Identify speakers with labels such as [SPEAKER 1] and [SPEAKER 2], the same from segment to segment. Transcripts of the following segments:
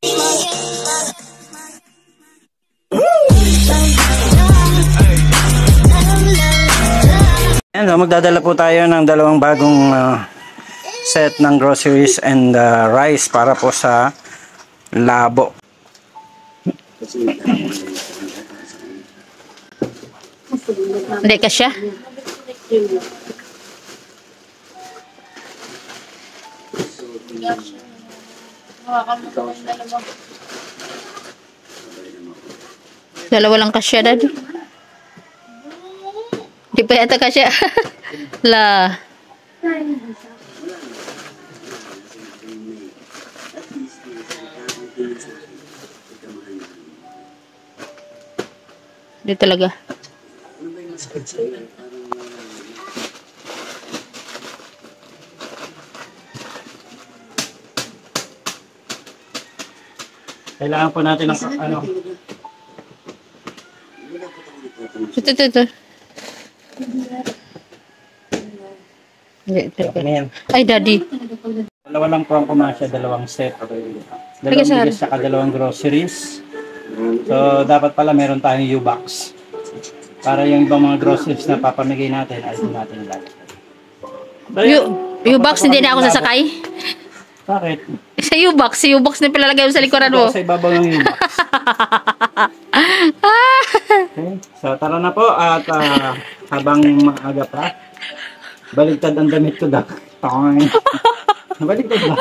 [SPEAKER 1] Ayan, so magdadala po tayo ng dalawang bagong set ng groceries and rice para po sa labo.
[SPEAKER 2] Hindi ka siya? Dalawa lang kasya, Daddy. Di pa yata kasya. La. Di talaga.
[SPEAKER 1] Kailangan po natin ng ano.
[SPEAKER 2] Ito. Ay, Daddy.
[SPEAKER 1] Dalawa lang po ang pumasya, dalawang set. Dalawang bigas saka dalawang groceries. So, dapat pala meron tayong U-box. Para yung ibang mga groceries na papamigay natin, ay doon natin ilagay.
[SPEAKER 2] U-box, hindi na ako sasakay?
[SPEAKER 1] Bakit?
[SPEAKER 2] Sa U-box na pilalagay mo sa likuran mo.
[SPEAKER 1] Sa ibabaw ng U-box. Okay. So, tara na po at habang maaga pa, baligtad ang damit ko daw. Baligtad ba?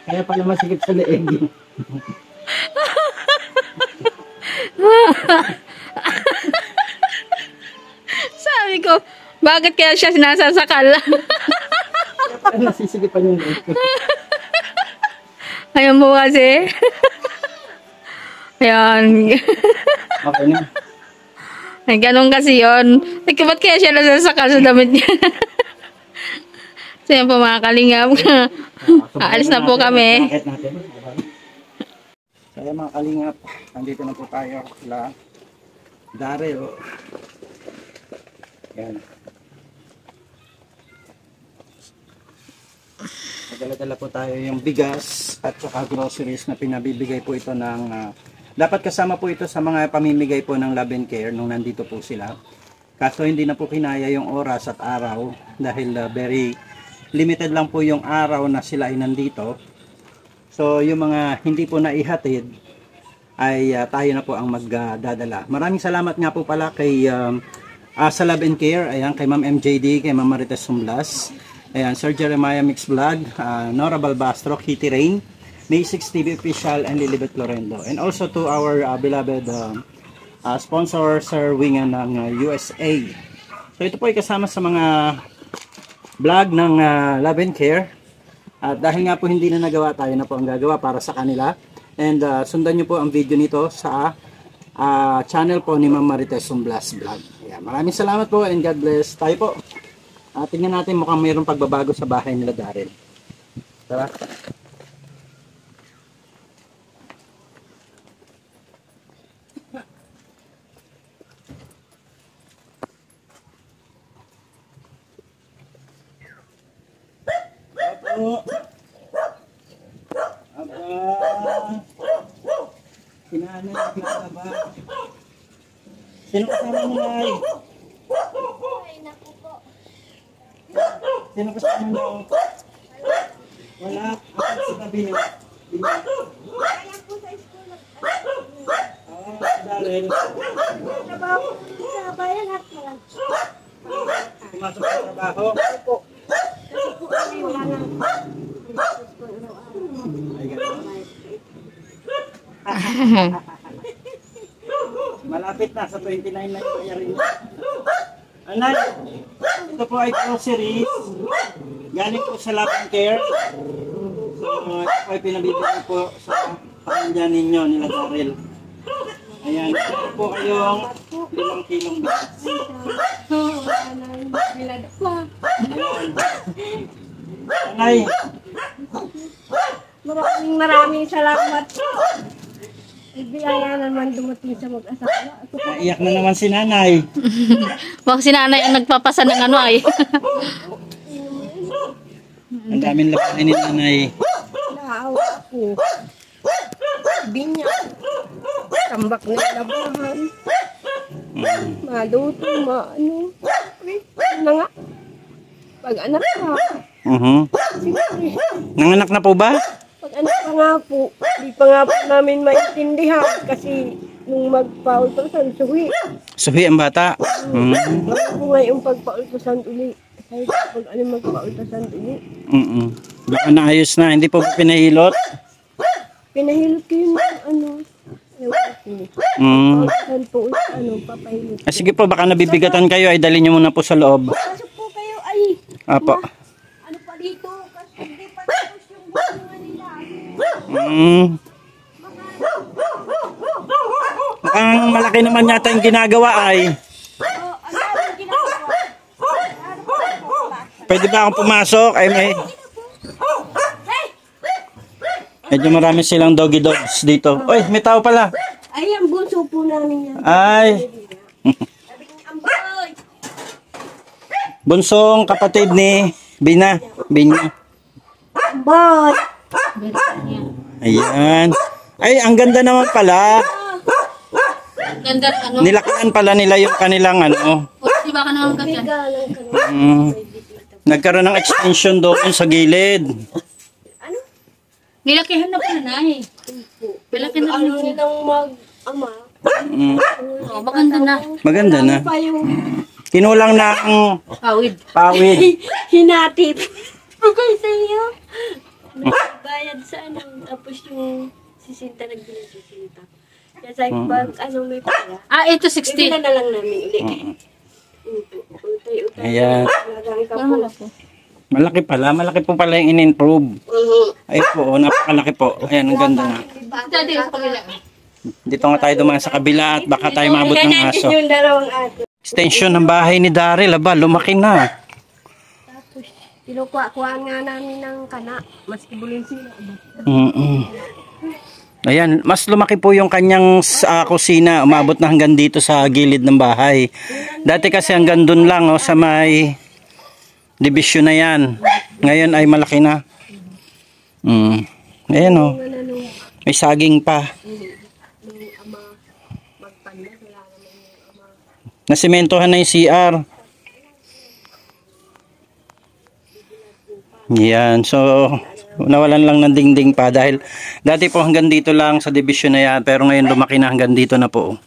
[SPEAKER 1] Kaya pala masikip sa leeg.
[SPEAKER 2] Sabi ko, bakit kaya siya sinasasakal?
[SPEAKER 1] Kaya pala nasisigipan yung leeg ko.
[SPEAKER 2] Ayun mo kasi. Ayan.
[SPEAKER 1] Okay na.
[SPEAKER 2] Ay, ganun kasi yun. Ba't kaya siya nasasakal sa damit niya? So yan po mga kalingap. Aalis na po kami.
[SPEAKER 1] So yan mga kalingap, nandito na po tayo sila Daryl. Yan. Dala-dala po tayo yung bigas at saka groceries na pinabibigay po ito ng dapat kasama po ito sa mga pamimigay po ng Love and Care nung nandito po sila. Kaso hindi na po kinaya yung oras at araw dahil very limited lang po yung araw na sila ay nandito. So yung mga hindi po naihatid ay tayo na po ang magdadala. Maraming salamat nga po pala kay sa Love and Care, ayan, kay Ma'am MJD, kay Ma'am Marites Sumblas. Ayan, Sir Jeremiah Mix Vlog, Nora Balbastro, Kitty Rain, May 6 TV Official, and Lilibet Lorendo. And also to our beloved sponsor, Sir Wingan ng USA. So ito po ay kasama sa mga vlog ng Love and Care. At dahil nga po hindi na nagawa, tayo na po ang gagawa para sa kanila. And sundan nyo po ang video nito sa channel po ni Ma'am Marites Sumblas Vlog. Ayan, maraming salamat po and God bless. Tayo po. Tingnan natin, mukhang mayroong pagbabago sa bahay nila Daryl. Tara. Apo. Aba. Sinanay naglakaba. Sino kasama mo, Nay? Sino kasama mo? Wala. Ako sa tabi niyo.
[SPEAKER 3] Kaya po sa school.
[SPEAKER 1] Daryl.
[SPEAKER 3] Trabaho sa bayan at lang.
[SPEAKER 1] Pumasok sa trabaho.
[SPEAKER 3] Opo. Kasi po kami wala na.
[SPEAKER 1] Ay, gano'n. Malapit na sa 29 na yung bayarin niya. Anay, ito po ay groceries. Galing po sa Love and Care. So, ito po ay pinabibigay po sa pamilya ninyo nila Daryl. Ayan, ito po kayong 5 kilong bigas. Ayan. Anay,
[SPEAKER 3] Maraming salamat. Biyaya naman dumating sa mag-asawa.
[SPEAKER 1] naiyak na naman si Nanay.
[SPEAKER 2] Wag si nanay ang nagpapasa ng ano ay.
[SPEAKER 1] Ang daming labanin ni nanay.
[SPEAKER 3] Naawa ko. Sabi niya, tambak na yung labahan. Maluto, maano. Ano na nga. Pag anak ka, sige.
[SPEAKER 1] Nanganak na po ba?
[SPEAKER 3] Pag anak pa nga po, di pa nga po namin maintindihan kasi nung magpa-ultrasound, suwi.
[SPEAKER 1] Suhi ang bata.
[SPEAKER 3] Wala po ngayon pagpa-ultrasound uli. Kahit pag ano magpa-ultrasound uli.
[SPEAKER 1] Baka naayos na, hindi po pinahilot.
[SPEAKER 3] Pinahilot ko yung ano, ewan ko. Ultrasound po ulit, papahilot.
[SPEAKER 1] Sige po, baka nabibigatan kayo, ay dali nyo muna po sa loob.
[SPEAKER 3] Pasok po kayo, ay,
[SPEAKER 1] Apo.
[SPEAKER 3] ano pa dito, kasi hindi pa tapos yung bunga nila.
[SPEAKER 1] Mukhang malaki naman yata yung ginagawa ay.
[SPEAKER 3] Ano yung ginagawa?
[SPEAKER 1] Pwede ba akong pumasok? Ay may... Medyo marami silang doggy dogs dito. Oy, may tao pala.
[SPEAKER 3] Ay, ang bunso po namin yan.
[SPEAKER 1] Ay.
[SPEAKER 3] Sabi niya, Amboy!
[SPEAKER 1] Bunsong kapatid ni Bina.
[SPEAKER 3] Amboy!
[SPEAKER 1] Ayan. Ay, ang ganda naman pala.
[SPEAKER 2] Ganda, ano?
[SPEAKER 1] Nilakihan pala nila yung kanilang ano.
[SPEAKER 2] Di ba ka naman kasi?
[SPEAKER 3] Galang ka naman.
[SPEAKER 1] Nagkaroon ng extension doon sa gilid.
[SPEAKER 3] Ano?
[SPEAKER 2] Nilakihan na pala na eh. Malaki na
[SPEAKER 3] Ano nilang mag-ama?
[SPEAKER 2] Oh, maganda na.
[SPEAKER 1] Maganda na.
[SPEAKER 3] Pa yung
[SPEAKER 1] Kinulang na ang
[SPEAKER 2] Pawid.
[SPEAKER 1] pawid.
[SPEAKER 3] hinatip. Okay sa iyo. Bayad sa ano. Tapos yung sisinta, nagbili sisinta. Kaya sa pag may pera,
[SPEAKER 2] Ah, ito 60.
[SPEAKER 3] bibila na lang namin ulit. Utay-utay.
[SPEAKER 1] Ayan.
[SPEAKER 3] Talagang ka po.
[SPEAKER 1] Malaki pala. Malaki po pala yung in-improve. Ay po, napakalaki po. Ayan, ang ganda na.
[SPEAKER 2] Dati sa kabila.
[SPEAKER 1] Dito nga tayo dumaan sa kabila at baka tayo maabot ng aso.
[SPEAKER 3] Yung dalawang ato.
[SPEAKER 1] Extension ng bahay ni Daryl, aba, lumaki na.
[SPEAKER 3] Tapos, kinukuha-kuhaan nga namin ng kana. Maski bulin sila.
[SPEAKER 1] Ayan, mas lumaki po yung kanyang kusina, umabot na hanggang dito sa gilid ng bahay. Dati kasi hanggang dun lang, sa may division na yan. Ngayon ay malaki na. Ayan may saging pa. Nasimentohan na yung CR. Yan, so nawalan lang ng dingding pa dahil dati po hanggang dito lang sa division na yan, pero ngayon lumaki na hanggang dito na po.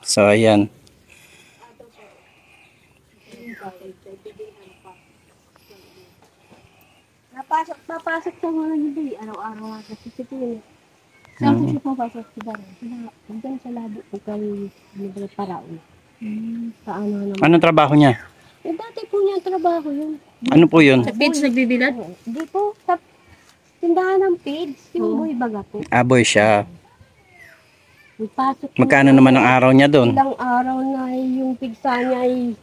[SPEAKER 1] So ayan.
[SPEAKER 3] Papasok sa mga hindi. Araw-araw nga sa sisipin. Saan ko siya papasok si Darren? Hanggang sa labo po kami paraon. Sa ano naman.
[SPEAKER 1] Anong trabaho niya?
[SPEAKER 3] Dati po niya trabaho yun.
[SPEAKER 1] Ano po yun?
[SPEAKER 2] Sa pits nagbibilad?
[SPEAKER 3] Hindi po. Sa tindahan ng pigs. Yung boy baga po.
[SPEAKER 1] Aboy siya.
[SPEAKER 3] Pasok po.
[SPEAKER 1] Magkano naman ang araw niya doon?
[SPEAKER 3] Ilang araw na yung pigsa niya ay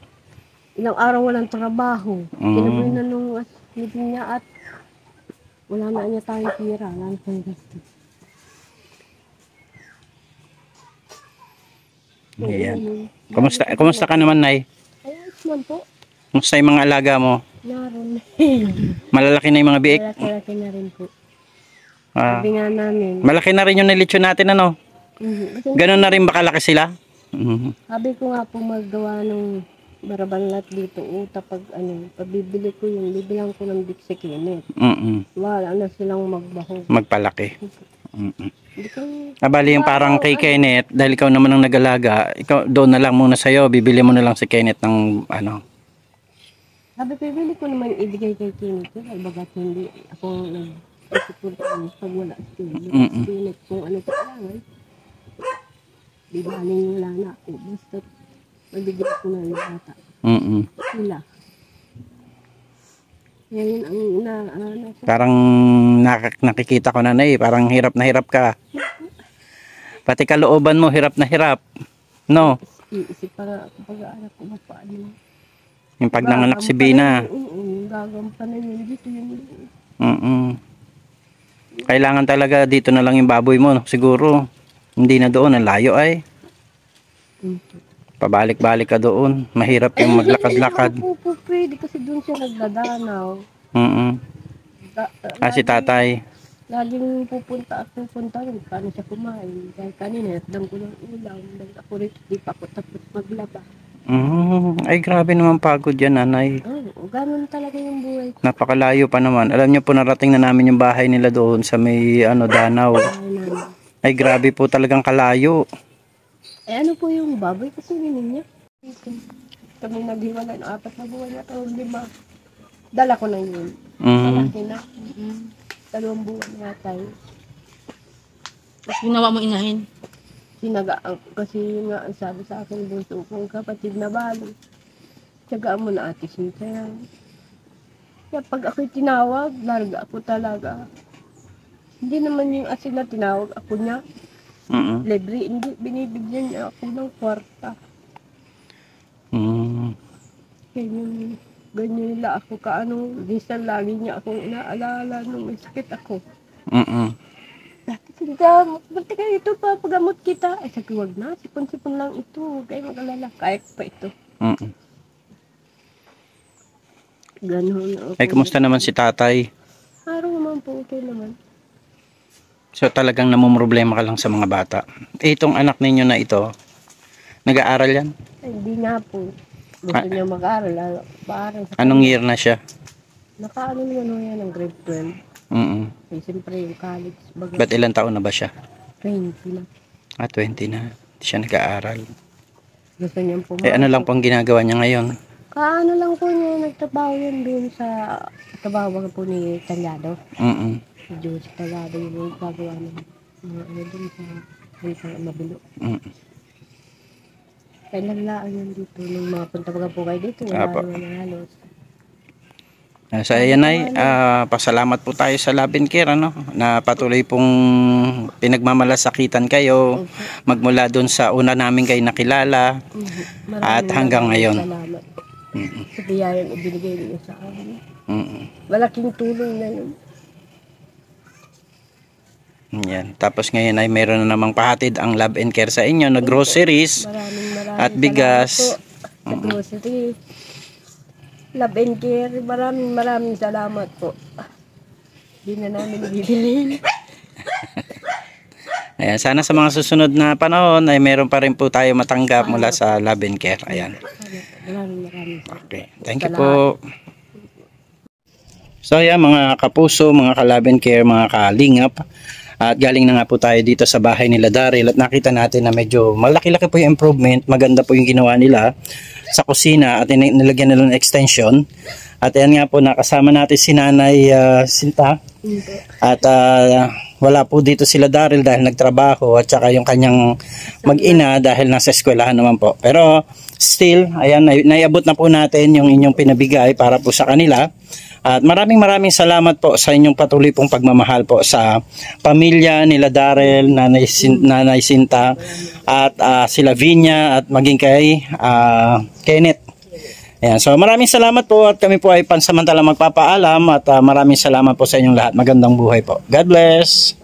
[SPEAKER 3] ilang araw walang trabaho. Kinabuhi na nung meeting niya at wala na niya tayong tira. Wala na tayong gasto.
[SPEAKER 1] Ayan. Kumusta ka naman, Nay?
[SPEAKER 3] Ayos man po.
[SPEAKER 1] Kumusta yung mga alaga mo?
[SPEAKER 3] Naroon.
[SPEAKER 1] Malalaki na yung mga biik?
[SPEAKER 3] Malaki na rin po.
[SPEAKER 1] Ah,
[SPEAKER 3] Sabi nga namin.
[SPEAKER 1] malaki na rin yung nilitsyon natin, ano?
[SPEAKER 3] Kasi
[SPEAKER 1] Ganon na rin ba kalaki sila?
[SPEAKER 3] sabi ko nga po maggawa ng barabalat dito. Pag pabibili ko yung bibilang ko ng Big Kenneth. Wala na silang magbahog.
[SPEAKER 1] Magpalaki.
[SPEAKER 3] Hindi ko,
[SPEAKER 1] Abali yung parang kay Kenneth, dahil ikaw naman ang nag-alaga, ikaw doon na lang muna sa'yo, bibili mo na lang si Kenneth ng ano.
[SPEAKER 3] sabi ko, bibili ko naman ibigay kay Kenneth. Kaya bagat hindi ako nag-support pag wala si Kenneth. Kung ano kailangan, di baling wala na ako. Basta mabigyan ko na yung bata. Sila. Ngayon ang
[SPEAKER 1] Parang nakikita ko na parang hirap na hirap ka. Pati kalooban mo, hirap na hirap. No?
[SPEAKER 3] iisip para pag-aaral ko paano.
[SPEAKER 1] Yung pag nanganak si Bina.
[SPEAKER 3] Gagampanan yun dito yung
[SPEAKER 1] Kailangan talaga dito na lang yung baboy mo, no? Siguro. Hindi na doon, ang layo ay. Pabalik-balik ka doon. Mahirap yung maglakad-lakad.
[SPEAKER 3] Hindi po pwede kasi doon siya nagdadanaw.
[SPEAKER 1] Si tatay.
[SPEAKER 3] Laging pupunta at pupunta rin. Paano siya kumain? Dahil kanina, natdang ko ng ulam. Dahil ako rin, di pa ako tapos maglaba.
[SPEAKER 1] Ay, grabe naman pagod yan, nanay.
[SPEAKER 3] Oo, ganun talaga yung buhay ko.
[SPEAKER 1] Napakalayo pa naman. Alam niyo po, narating na namin yung bahay nila doon sa may Danaw. Ay, grabe po talagang kalayo.
[SPEAKER 3] Ano po yung baboy kasi ninyo? Kami naghiwalay ng 4 na buwan na ito, 5. Dala ko na yun. Malaki na. 2 buwan na tayo.
[SPEAKER 2] Tapos ginawa mo inahin.
[SPEAKER 3] Sinagaan ko kasi nga ang sabi sa akin bunso kong kapatid na balo. Tiyagaan mo na ate Cynthia. Kaya pag ako'y tinawag, larga ako talaga. Hindi naman yung asin na tinawag ako niya. Libre, hindi binibigyan niya ako ng kwarta. Ganyan nila ako kaano, disal lagi niya akong inaalala nung may sakit ako. Dati Cynthia, ba't ka ito pa, pagamot kita? Ay sabi, wag na, sipon-sipon lang ito, huwag kayo mag-alala, kaya pa ito. Ganon.
[SPEAKER 1] Ay, kumusta naman si tatay?
[SPEAKER 3] Araw naman po, okay naman.
[SPEAKER 1] So talagang namumroblema ka lang sa mga bata. Itong anak ninyo na ito, nag-aaral yan?
[SPEAKER 3] Ay, hindi nga po. Gusto niya mag-aaral, paaral.
[SPEAKER 1] Anong year na siya?
[SPEAKER 3] Nakaano naman yan ng grade 12. Eh, siyempre yung college.
[SPEAKER 1] Ba't ilang taon na ba siya?
[SPEAKER 3] 20 na.
[SPEAKER 1] 20 na. Hindi siya nag-aaral.
[SPEAKER 3] Gusto niyang pumasok.
[SPEAKER 1] Eh, ano lang pong ginagawa niya ngayon?
[SPEAKER 3] Kaano lang po niya, nagtrabaho yan doon sa trabaho po ni Talyado. Diyos Talyado yung gagawa ng ano doon sa Mabilo. Kailan lang yan dito, nung mga punta po kayo dito, wala naman na halos.
[SPEAKER 1] So ayan ay, pasalamat po tayo sa Love and Care, na patuloy pong pinagmamalasakitan kayo magmula doon sa una namin kayo nakilala at hanggang ngayon.
[SPEAKER 3] Salamat. Sa biyayang ibinigay niyo sa akin. Malaking tulong na yun.
[SPEAKER 1] Yan. Tapos ngayon ay meron na namang pahatid ang Love and Care sa inyo na groceries at bigas.
[SPEAKER 3] Sa grocery. Love and Care, maraming salamat po. Hindi na namin bibilin.
[SPEAKER 1] Ayan, sana sa mga susunod na panahon ay meron pa rin po tayo matanggap mula sa Love and Care. Ayan.
[SPEAKER 3] Maraming.
[SPEAKER 1] Okay. Thank you po. So ayan, mga kapuso, mga ka-Love and Care, mga kalingap. At galing na nga po tayo dito sa bahay nila Daryl at nakita natin na medyo malaki-laki po yung improvement. Maganda po yung ginawa nila sa kusina at nilagyan nila ng extension. At ayan nga po, nakasama natin si Nanay Sinta. At wala po dito sila Daryl dahil nagtrabaho at saka yung kanyang mag-ina dahil nasa eskwelahan naman po. Pero still, ayan, naiabot na po natin yung inyong pinabigay para po sa kanila. At maraming salamat po sa inyong patuloy pong pagmamahal po sa pamilya nila Daryl, Nanay Sinta at si Lavinia at maging kay Kenneth. Ayan, so maraming salamat po at kami po ay pansamantala magpapaalam at maraming salamat po sa inyong lahat. Magandang buhay po. God bless!